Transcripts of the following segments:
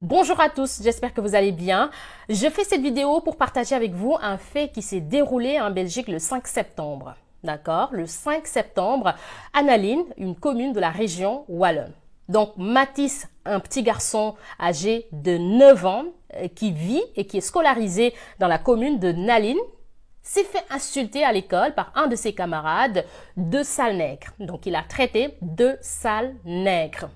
Bonjour à tous, j'espère que vous allez bien. Je fais cette vidéo pour partager avec vous un fait qui s'est déroulé en Belgique le 5 septembre. D'accord? Le 5 septembre, à Nalin, une commune de la région wallonne. Donc Mathis, un petit garçon âgé de 9 ans qui vit et qui est scolarisé dans la commune de Nalin, s'est fait insulter à l'école par un de ses camarades de sale nègre. Donc il a traité de sale nègre.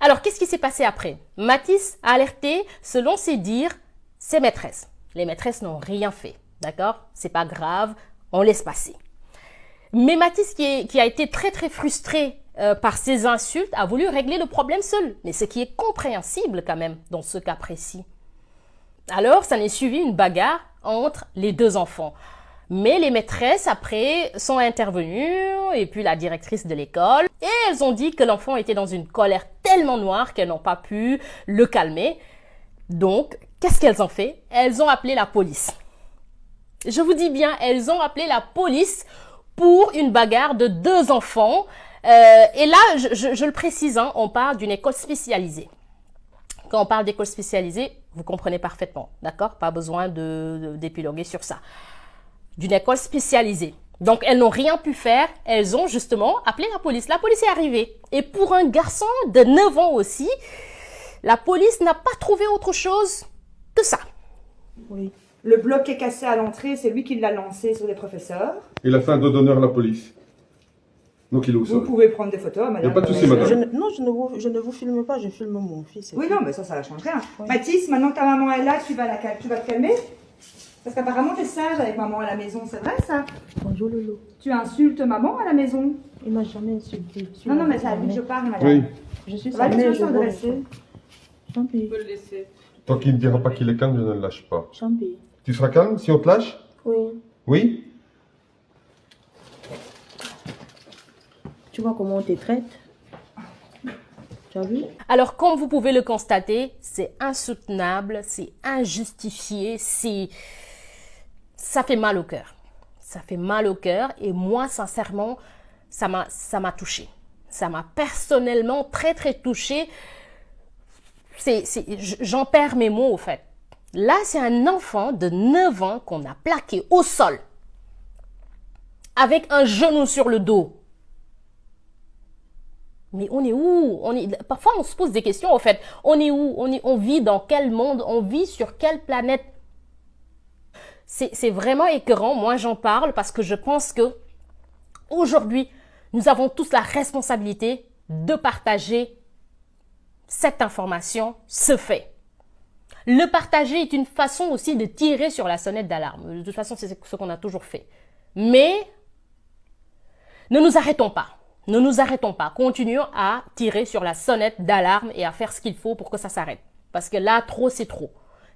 Alors, qu'est-ce qui s'est passé après? Mathis a alerté, selon ses dires, ses maîtresses. Les maîtresses n'ont rien fait, d'accord? C'est pas grave, on laisse passer. Mais Mathis, qui a été très frustré par ces insultes, a voulu régler le problème seul. Mais ce qui est compréhensible quand même dans ce cas précis. Alors, ça n'est suivi une bagarre entre les deux enfants. Mais les maîtresses, après, sont intervenues, et puis la directrice de l'école, et elles ont dit que l'enfant était dans une colère tellement noire qu'elles n'ont pas pu le calmer. Donc, qu'est-ce qu'elles ont fait? Elles ont appelé la police. Je vous dis bien, elles ont appelé la police pour une bagarre de deux enfants. Et là, je le précise, hein, on parle d'une école spécialisée. Quand on parle d'école spécialisée, vous comprenez parfaitement, d'accord? Pas besoin d'épiloguer sur ça. D'une école spécialisée. Donc, elles n'ont rien pu faire. Elles ont justement appelé la police. La police est arrivée. Et pour un garçon de 9 ans aussi, la police n'a pas trouvé autre chose que ça. Oui. Le bloc est cassé à l'entrée, c'est lui qui l'a lancé sur les professeurs. Il a fait un dos d'honneur à la police. Donc il est au sol. Vous pouvez prendre des photos, madame. Il n'y a pas de souci, madame. Non, je ne vous filme pas, je filme mon fils. Oui, non, mais ça change rien. Oui. Mathis, maintenant que ta maman est là, tu vas te calmer? Parce qu'apparemment, tu es sage avec maman à la maison, c'est vrai ça? Bonjour Lolo. Tu insultes maman à la maison? Il m'a jamais insulté. Non, mais c'est à lui que je parle, madame. Oui. Je suis sa mère, je veux laisser. Champi. Tant qu'il ne dira pas qu'il est calme, je ne le lâche pas. Champi. Tu seras calme si on te lâche? Oui. Oui? Tu vois comment on te traite? Tu as vu? Alors, comme vous pouvez le constater, c'est insoutenable, c'est injustifié, ça fait mal au cœur. Ça fait mal au cœur et moi, sincèrement, ça m'a touchée. Ça m'a personnellement très touchée. J'en perds mes mots, au fait. Là, c'est un enfant de 9 ans qu'on a plaqué au sol avec un genou sur le dos. Mais on est où? Parfois, on se pose des questions, en fait. On est où? On vit dans quel monde? On vit sur quelle planète? C'est vraiment écœurant. Moi, j'en parle parce que je pense que aujourd'hui, nous avons tous la responsabilité de partager cette information, ce fait. Le partager est une façon aussi de tirer sur la sonnette d'alarme. De toute façon, c'est ce qu'on a toujours fait. Mais ne nous arrêtons pas. Ne nous arrêtons pas. Continuons à tirer sur la sonnette d'alarme et à faire ce qu'il faut pour que ça s'arrête. Parce que là, trop, c'est trop.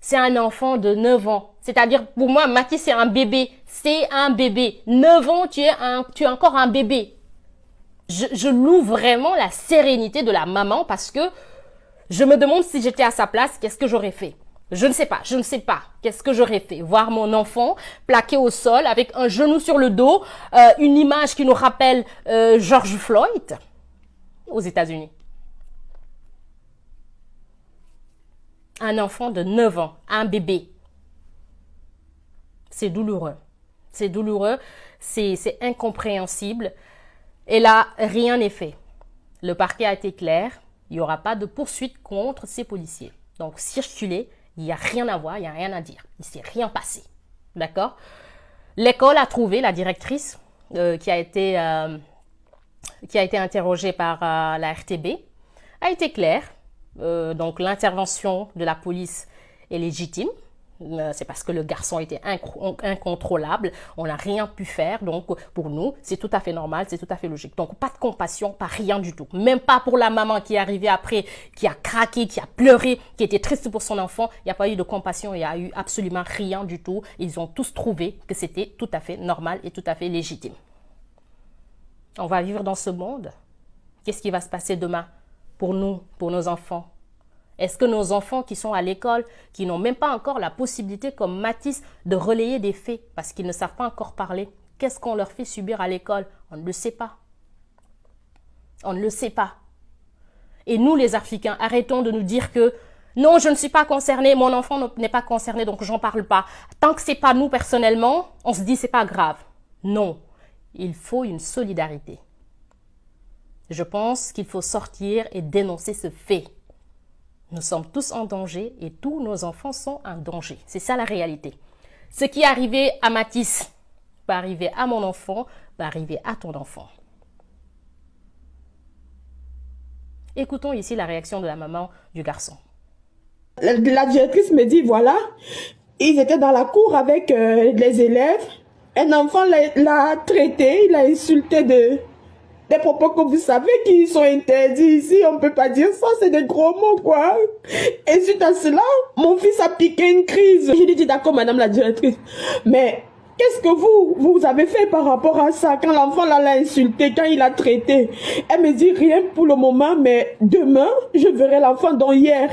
C'est un enfant de 9 ans. C'est-à-dire, pour moi, Mathis, c'est un bébé. C'est un bébé. 9 ans, tu es encore un bébé. Je loue vraiment la sérénité de la maman parce que je me demande si j'étais à sa place, qu'est-ce que j'aurais fait? Je ne sais pas. Qu'est-ce que j'aurais fait? Voir mon enfant plaqué au sol avec un genou sur le dos, une image qui nous rappelle George Floyd aux États-Unis. Un enfant de 9 ans, un bébé. C'est douloureux. C'est douloureux, c'est incompréhensible. Et là, rien n'est fait. Le parquet a été clair, il n'y aura pas de poursuite contre ces policiers. Donc, circuler, il n'y a rien à voir, il n'y a rien à dire. Il ne s'est rien passé. D'accord? L'école a trouvé la directrice qui a été interrogée par la RTB, a été claire. Donc, l'intervention de la police est légitime. C'est parce que le garçon était incontrôlable. On n'a rien pu faire. Donc, pour nous, c'est tout à fait normal, c'est tout à fait logique. Donc, pas de compassion, pas rien du tout. Même pas pour la maman qui est arrivée après, qui a craqué, qui a pleuré, qui était triste pour son enfant. Il n'y a pas eu de compassion, il n'y a eu absolument rien du tout. Ils ont tous trouvé que c'était tout à fait normal et tout à fait légitime. On va vivre dans ce monde. Qu'est-ce qui va se passer demain pour nous, pour nos enfants? Est-ce que nos enfants qui sont à l'école, qui n'ont même pas encore la possibilité, comme Mathis, de relayer des faits parce qu'ils ne savent pas encore parler, qu'est-ce qu'on leur fait subir à l'école? On ne le sait pas. On ne le sait pas. Et nous, les Africains, arrêtons de nous dire que Non, je ne suis pas concernée, mon enfant n'est pas concerné, donc j'en parle pas. Tant que c'est pas nous personnellement, on se dit c'est pas grave. Non, il faut une solidarité. Je pense qu'il faut sortir et dénoncer ce fait. Nous sommes tous en danger et tous nos enfants sont en danger. C'est ça la réalité. Ce qui est arrivé à Mathis va arriver à mon enfant, va arriver à ton enfant. Écoutons ici la réaction de la maman du garçon. La directrice me dit, voilà, ils étaient dans la cour avec les élèves. Un enfant l'a traité, il l'a insulté des propos que vous savez qui sont interdits ici. On ne peut pas dire ça, c'est des gros mots, quoi. Et suite à cela, mon fils a piqué une crise. Je lui dis, d'accord, madame la directrice, mais qu'est-ce que vous avez fait par rapport à ça quand l'enfant l'a insulté, quand il a traité? Elle me dit, rien pour le moment, mais demain, je verrai l'enfant, dont hier.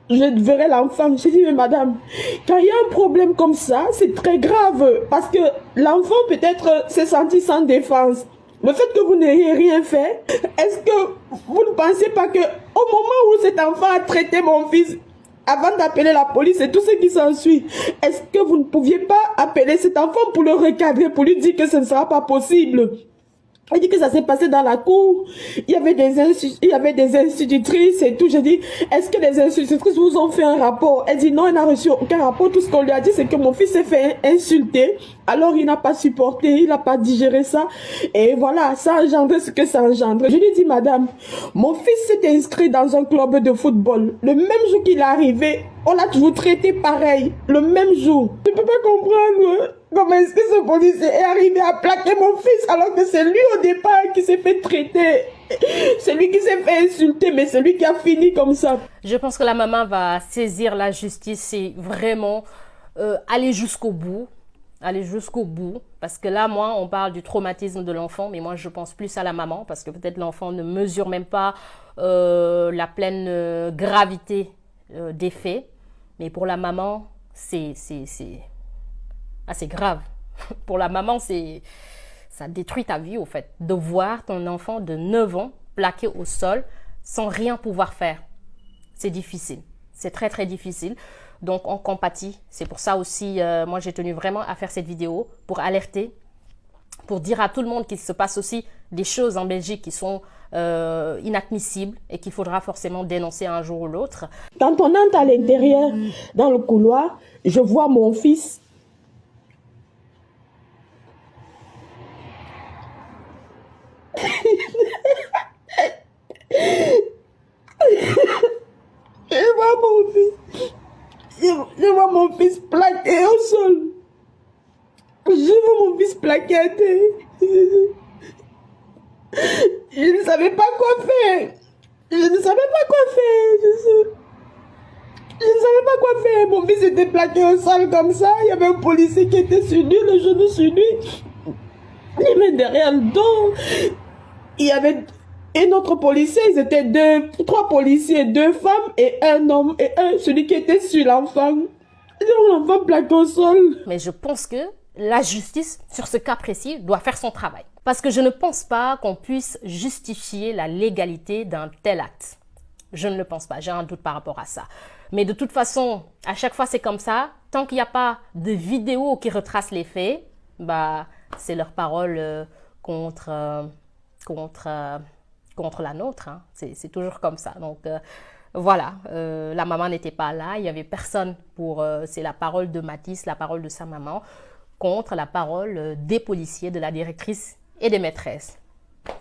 Je verrai l'enfant. J'ai dit, mais madame, quand il y a un problème comme ça, c'est très grave. Parce que l'enfant peut-être s'est senti sans défense. Le fait que vous n'ayez rien fait, est-ce que vous ne pensez pas que au moment où cet enfant a traité mon fils, avant d'appeler la police et tout ce qui s'ensuit, est-ce que vous ne pouviez pas appeler cet enfant pour le recadrer, pour lui dire que ce ne sera pas possible? Elle dit que ça s'est passé dans la cour, il y avait des institutrices et tout. J'ai dit, est-ce que les institutrices vous ont fait un rapport? Elle dit non, elle n'a reçu aucun rapport. Tout ce qu'on lui a dit, c'est que mon fils s'est fait insulter. Alors il n'a pas supporté, il n'a pas digéré ça. Et voilà, ça a engendré ce que ça a engendré. Je lui dis, madame, mon fils s'est inscrit dans un club de football. Le même jour qu'il est arrivé, on l'a toujours traité pareil. Le même jour. Je ne peux pas comprendre. Comment est-ce que ce policier est arrivé à plaquer mon fils alors que c'est lui au départ qui s'est fait traiter? C'est lui qui s'est fait insulter, mais c'est lui qui a fini comme ça. Je pense que la maman va saisir la justice et vraiment aller jusqu'au bout. Aller jusqu'au bout. Parce que là, moi, on parle du traumatisme de l'enfant, mais moi, je pense plus à la maman parce que peut-être l'enfant ne mesure même pas la pleine gravité des faits. Mais pour la maman, c'est grave. Pour la maman, ça détruit ta vie, au fait. De voir ton enfant de 9 ans plaqué au sol sans rien pouvoir faire. C'est difficile. C'est très, très difficile. Donc, on compatit. C'est pour ça aussi, moi, j'ai tenu vraiment à faire cette vidéo pour alerter, pour dire à tout le monde qu'il se passe aussi des choses en Belgique qui sont inadmissibles et qu'il faudra forcément dénoncer un jour ou l'autre. Quand on entre à l'intérieur, dans le couloir, je vois mon fils. Je vois mon fils plaqué au sol. Je vois mon fils plaqué à terre. Je ne savais pas quoi faire. Je ne savais pas quoi faire. Je ne savais pas quoi faire. Mon fils était plaqué au sol comme ça. Il y avait un policier qui était sur lui, le genou sur lui. Il met derrière le dos. Il y avait un autre policier. Ils étaient 3 policiers, 2 femmes et un homme. Et celui qui était sur l'enfant. L'enfant plaqué au sol. Mais je pense que la justice, sur ce cas précis, doit faire son travail. Parce que je ne pense pas qu'on puisse justifier la légalité d'un tel acte. Je ne le pense pas. J'ai un doute par rapport à ça. Mais de toute façon, à chaque fois, c'est comme ça. Tant qu'il n'y a pas de vidéo qui retrace les faits, bah, c'est leur parole contre la nôtre. Hein. C'est toujours comme ça. Donc, voilà. La maman n'était pas là. Il n'y avait personne pour... c'est la parole de Mathis, la parole de sa maman, contre la parole des policiers, de la directrice et des maîtresses.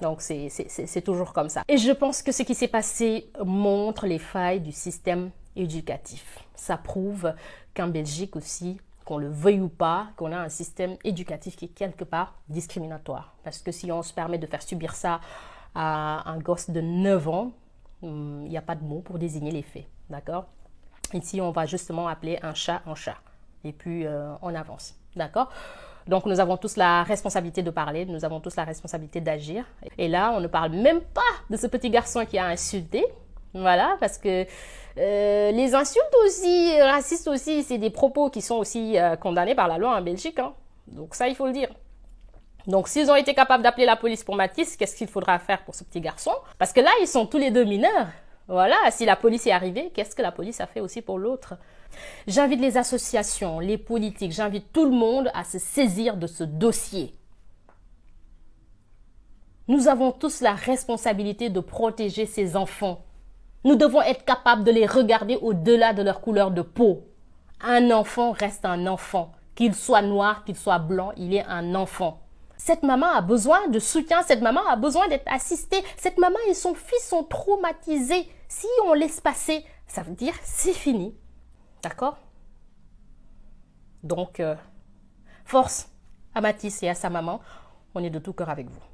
Donc, c'est toujours comme ça. Et je pense que ce qui s'est passé montre les failles du système éducatif. Ça prouve qu'en Belgique aussi, qu'on le veuille ou pas, qu'on a un système éducatif qui est quelque part discriminatoire. Parce que si on se permet de faire subir ça à un gosse de 9 ans, il n'y a pas de mot pour désigner les faits. D'accord? Ici, on va justement appeler un chat. Et puis, on avance. D'accord? Donc, nous avons tous la responsabilité de parler, nous avons tous la responsabilité d'agir. Et là, on ne parle même pas de ce petit garçon qui a insulté. Voilà, parce que les insultes aussi, racistes aussi, c'est des propos qui sont aussi condamnés par la loi en Belgique. Hein. Donc ça, il faut le dire. Donc, s'ils ont été capables d'appeler la police pour Mathis, qu'est-ce qu'il faudra faire pour ce petit garçon? Parce que là, ils sont tous les 2 mineurs. Voilà, si la police est arrivée, qu'est-ce que la police a fait aussi pour l'autre? J'invite les associations, les politiques, j'invite tout le monde à se saisir de ce dossier. Nous avons tous la responsabilité de protéger ces enfants. Nous devons être capables de les regarder au-delà de leur couleur de peau. Un enfant reste un enfant. Qu'il soit noir, qu'il soit blanc, il est un enfant. Cette maman a besoin de soutien, cette maman a besoin d'être assistée. Cette maman et son fils sont traumatisés. Si on laisse passer, ça veut dire c'est fini. D'accord? Donc, force à Mathis et à sa maman. On est de tout cœur avec vous.